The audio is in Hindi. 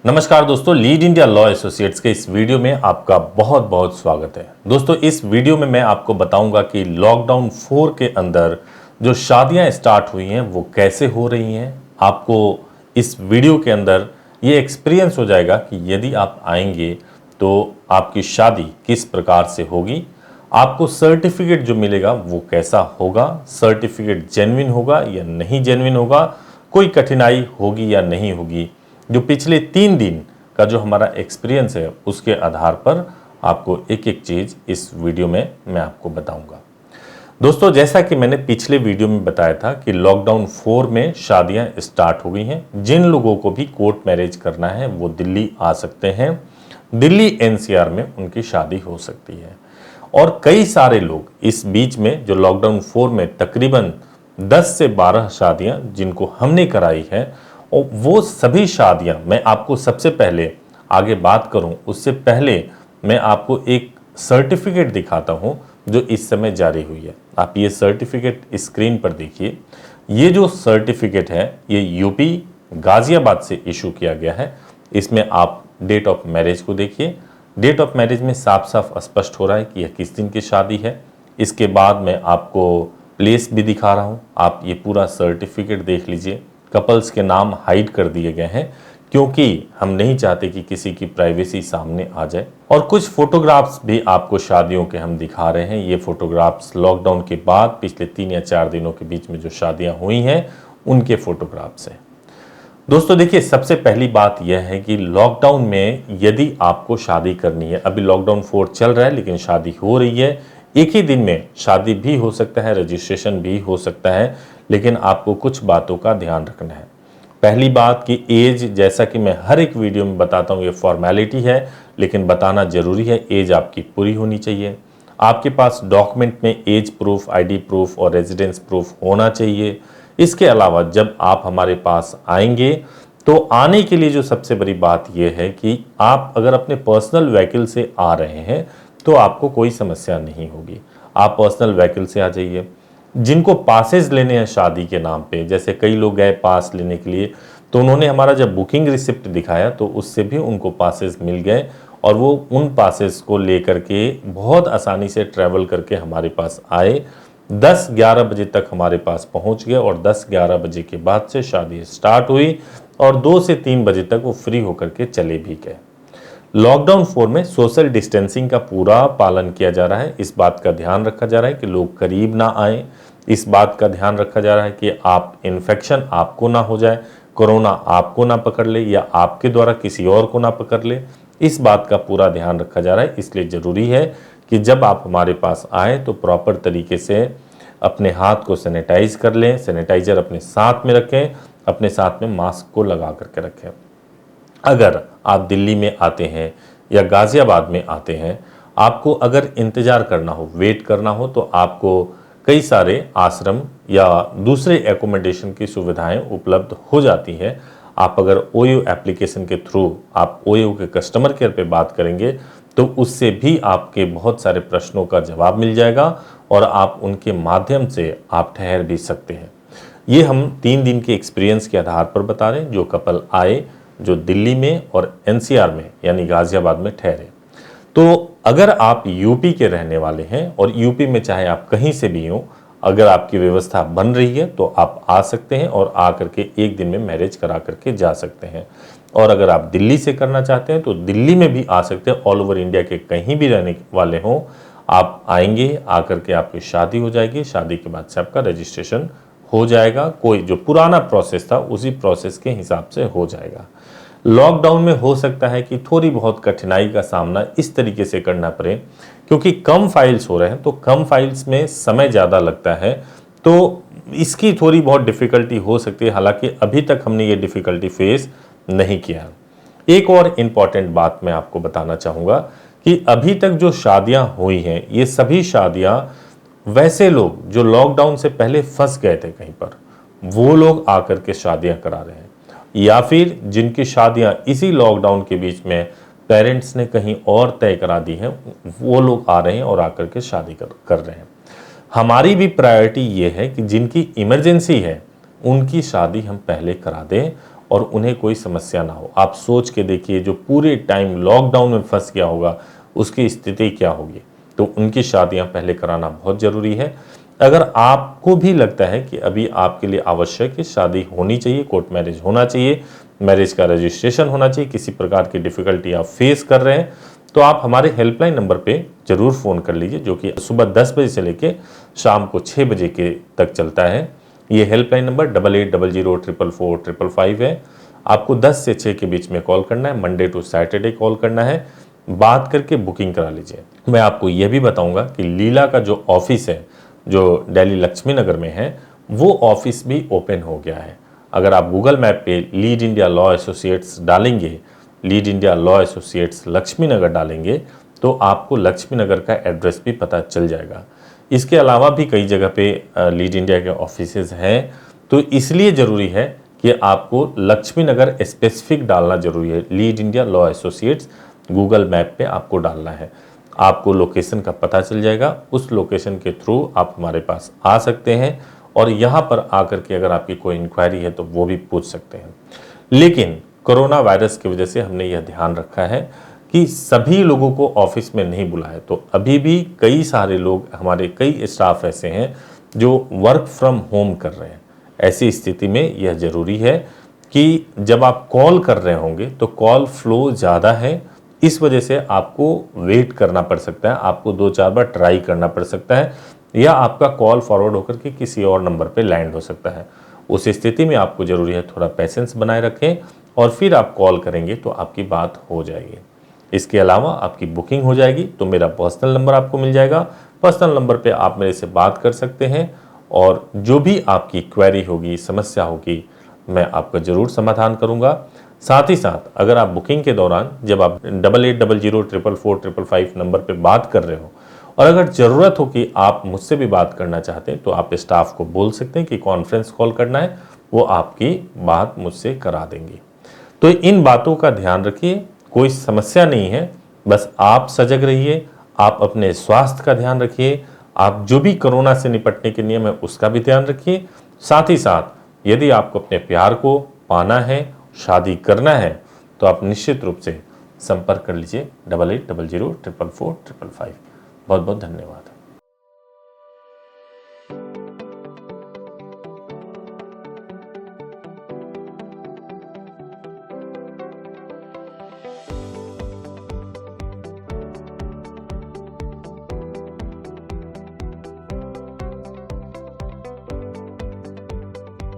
नमस्कार दोस्तों, लीड इंडिया लॉ एसोसिएट्स के इस वीडियो में आपका बहुत बहुत स्वागत है। दोस्तों, इस वीडियो में मैं आपको बताऊंगा कि लॉकडाउन 4 के अंदर जो शादियां स्टार्ट हुई हैं वो कैसे हो रही हैं। आपको इस वीडियो के अंदर ये एक्सपीरियंस हो जाएगा कि यदि आप आएंगे तो आपकी शादी किस प्रकार से होगी, आपको सर्टिफिकेट जो मिलेगा वो कैसा होगा, सर्टिफिकेट जेन्युइन होगा या नहीं जेन्युइन होगा, कोई कठिनाई होगी या नहीं होगी। जो पिछले 3 दिन का जो हमारा एक्सपीरियंस है उसके आधार पर आपको एक एक चीज़ इस वीडियो में मैं आपको बताऊंगा। दोस्तों, जैसा कि मैंने पिछले वीडियो में बताया था कि लॉकडाउन 4 में शादियां स्टार्ट हो गई हैं। जिन लोगों को भी कोर्ट मैरिज करना है वो दिल्ली आ सकते हैं। दिल्ली एनसीआर में उनकी शादी हो सकती है। और कई सारे लोग इस बीच में जो लॉकडाउन 4 में तकरीबन 10 से 12 शादियां जिनको हमने कराई है, और वो सभी शादियां मैं आपको सबसे पहले आगे बात करूं उससे पहले मैं आपको एक सर्टिफिकेट दिखाता हूं जो इस समय जारी हुई है। आप ये सर्टिफिकेट स्क्रीन पर देखिए। ये जो सर्टिफिकेट है ये यूपी गाजियाबाद से इशू किया गया है। इसमें आप डेट ऑफ मैरिज को देखिए। डेट ऑफ मैरिज में साफ साफ स्पष्ट हो रहा है कि यह किस दिन की शादी है। इसके बाद मैं आपको प्लेस भी दिखा रहा हूँ, आप ये पूरा सर्टिफिकेट देख लीजिए। कपल्स के नाम हाइड कर दिए गए हैं क्योंकि हम नहीं चाहते कि किसी की प्राइवेसी सामने आ जाए। और कुछ फोटोग्राफ्स भी आपको शादियों के हम दिखा रहे हैं। ये फोटोग्राफ्स लॉकडाउन के बाद पिछले 3 या 4 दिनों के बीच में जो शादियां हुई हैं उनके फोटोग्राफ्स हैं। दोस्तों देखिए, सबसे पहली बात यह है कि लॉकडाउन में यदि आपको शादी करनी है, अभी लॉकडाउन 4 चल रहा है लेकिन शादी हो रही है, एक ही दिन में शादी भी हो सकता है, रजिस्ट्रेशन भी हो सकता है, लेकिन आपको कुछ बातों का ध्यान रखना है। पहली बात कि एज, जैसा कि मैं हर एक वीडियो में बताता हूँ, ये फॉर्मेलिटी है लेकिन बताना जरूरी है। एज आपकी पूरी होनी चाहिए। आपके पास डॉक्यूमेंट में एज प्रूफ, आईडी प्रूफ और रेजिडेंस प्रूफ होना चाहिए। इसके अलावा जब आप हमारे पास आएंगे तो आने के लिए जो सबसे बड़ी बात यह है कि आप अगर अपने पर्सनल व्हीकल से आ रहे हैं तो आपको कोई समस्या नहीं होगी। आप पर्सनल व्हीकल से आ जाइए। जिनको पासेस लेने हैं शादी के नाम पे, जैसे कई लोग गए पास लेने के लिए तो उन्होंने हमारा जब बुकिंग रिसिप्ट दिखाया तो उससे भी उनको पासेस मिल गए और वो उन पासेस को लेकर के बहुत आसानी से ट्रैवल करके हमारे पास आए। 10-11 बजे तक हमारे पास पहुंच गए और 10-11 बजे के बाद से शादी स्टार्ट हुई और 2 से 3 बजे तक वो फ्री होकर के चले भी गए। लॉकडाउन 4 में सोशल डिस्टेंसिंग का पूरा पालन किया जा रहा है। इस बात का ध्यान रखा जा रहा है कि लोग करीब ना आए। इस बात का ध्यान रखा जा रहा है कि आप इन्फेक्शन आपको ना हो जाए, कोरोना आपको ना पकड़ ले या आपके द्वारा किसी और को ना पकड़ ले। इस बात का पूरा ध्यान रखा जा रहा है। इसलिए ज़रूरी है कि जब आप हमारे पास आए तो प्रॉपर तरीके से अपने हाथ को सैनिटाइज कर लें, सैनिटाइजर अपने साथ में रखें, अपने साथ में मास्क को लगा करके रखें। अगर आप दिल्ली में आते हैं या गाज़ियाबाद में आते हैं, आपको अगर इंतज़ार करना हो, वेट करना हो, तो आपको कई सारे आश्रम या दूसरे एकोमोडेशन की सुविधाएं उपलब्ध हो जाती हैं। आप अगर ओयो एप्लीकेशन के थ्रू आप ओयो के कस्टमर केयर पे बात करेंगे तो उससे भी आपके बहुत सारे प्रश्नों का जवाब मिल जाएगा और आप उनके माध्यम से आप ठहर भी सकते हैं। ये हम 3 दिन के एक्सपीरियंस के आधार पर बता रहे हैं। जो कपल आए, जो दिल्ली में और एनसीआर में यानी गाजियाबाद में ठहरे। तो अगर आप यूपी के रहने वाले हैं और यूपी में चाहे आप कहीं से भी हो, अगर आपकी व्यवस्था बन रही है तो आप आ सकते हैं और आ करके एक दिन में मैरिज करा करके जा सकते हैं। और अगर आप दिल्ली से करना चाहते हैं तो दिल्ली में भी आ सकते हैं। ऑल ओवर इंडिया के कहीं भी रहने वाले हों, आप आएंगे, आकर के आपकी शादी हो जाएगी। शादी के बाद से आपका रजिस्ट्रेशन हो जाएगा। कोई जो पुराना प्रोसेस था उसी प्रोसेस के हिसाब से हो जाएगा। लॉकडाउन में हो सकता है कि थोड़ी बहुत कठिनाई का सामना इस तरीके से करना पड़े क्योंकि कम फाइल्स हो रहे हैं, तो कम फाइल्स में समय ज़्यादा लगता है, तो इसकी थोड़ी बहुत डिफ़िकल्टी हो सकती है। हालांकि अभी तक हमने ये डिफ़िकल्टी फेस नहीं किया। एक और इम्पॉर्टेंट बात मैं आपको बताना चाहूँगा कि अभी तक जो शादियाँ हुई हैं, ये सभी शादियाँ वैसे लोग जो लॉकडाउन से पहले फंस गए थे कहीं पर, वो लोग आकर के शादियाँ करा रहे हैं, या फिर जिनकी शादियां इसी लॉकडाउन के बीच में पेरेंट्स ने कहीं और तय करा दी हैं, वो लोग आ रहे हैं और आकर के शादी कर रहे हैं। हमारी भी प्रायोरिटी ये है कि जिनकी इमरजेंसी है उनकी शादी हम पहले करा दें और उन्हें कोई समस्या ना हो। आप सोच के देखिए, जो पूरे टाइम लॉकडाउन में फंस गया होगा उसकी स्थिति क्या होगी। तो उनकी शादियां पहले कराना बहुत ज़रूरी है। अगर आपको भी लगता है कि अभी आपके लिए आवश्यक है, शादी होनी चाहिए, कोर्ट मैरिज होना चाहिए, मैरिज का रजिस्ट्रेशन होना चाहिए, किसी प्रकार की डिफ़िकल्टी आप फेस कर रहे हैं, तो आप हमारे हेल्पलाइन नंबर पे ज़रूर फ़ोन कर लीजिए, जो कि सुबह 10 बजे से लेके शाम को 6 बजे के तक चलता है। ये हेल्पलाइन नंबर 8800444555 है। आपको 10 से 6 के बीच में कॉल करना है, मंडे टू सैटरडे कॉल करना है, बात करके बुकिंग करा लीजिए। मैं आपको यह भी बताऊंगा कि लीला का जो ऑफिस है, जो दिल्ली लक्ष्मी नगर में है, वो ऑफिस भी ओपन हो गया है। अगर आप गूगल मैप पे लीड इंडिया लॉ एसोसिएट्स डालेंगे, lead India law associates Laxmi Nagar डालेंगे, तो आपको लक्ष्मी नगर का एड्रेस भी पता चल जाएगा। इसके अलावा भी कई जगह पे लीड इंडिया के ऑफिसेज हैं, तो इसलिए ज़रूरी है कि आपको लक्ष्मी नगर स्पेसिफिक डालना ज़रूरी है। Lead India law associates Google map पे आपको डालना है, आपको लोकेशन का पता चल जाएगा। उस लोकेशन के थ्रू आप हमारे पास आ सकते हैं और यहाँ पर आकर के अगर आपकी कोई इंक्वायरी है तो वो भी पूछ सकते हैं। लेकिन कोरोना वायरस की वजह से हमने यह ध्यान रखा है कि सभी लोगों को ऑफिस में नहीं बुलाया। तो अभी भी कई सारे लोग, हमारे कई स्टाफ ऐसे हैं जो वर्क फ्रॉम होम कर रहे हैं। ऐसी स्थिति में यह ज़रूरी है कि जब आप कॉल कर रहे होंगे तो कॉल फ्लो ज़्यादा है, इस वजह से आपको वेट करना पड़ सकता है, आपको 2-4 बार ट्राई करना पड़ सकता है, या आपका कॉल फॉरवर्ड होकर के किसी और नंबर पे लैंड हो सकता है। उस स्थिति में आपको ज़रूरी है थोड़ा पेशेंस बनाए रखें और फिर आप कॉल करेंगे तो आपकी बात हो जाएगी। इसके अलावा आपकी बुकिंग हो जाएगी तो मेरा पर्सनल नंबर आपको मिल जाएगा। पर्सनल नंबर पे आप मेरे से बात कर सकते हैं और जो भी आपकी क्वेरी होगी, समस्या होगी, मैं आपका ज़रूर समाधान करूंगा। साथ ही साथ अगर आप बुकिंग के दौरान जब आप 8800444555 नंबर पे बात कर रहे हो और अगर ज़रूरत हो कि आप मुझसे भी बात करना चाहते हैं, तो आप स्टाफ को बोल सकते हैं कि कॉन्फ्रेंस कॉल करना है, वो आपकी बात मुझसे करा देंगे। तो इन बातों का ध्यान रखिए, कोई समस्या नहीं है, बस आप सजग रहिए, आप अपने स्वास्थ्य का ध्यान रखिए, आप जो भी कोरोना से निपटने के नियम है उसका भी ध्यान रखिए। साथ ही साथ यदि आपको अपने प्यार को पाना है, शादी करना है, तो आप निश्चित रूप से संपर्क कर लीजिए 8800444555। बहुत बहुत धन्यवाद।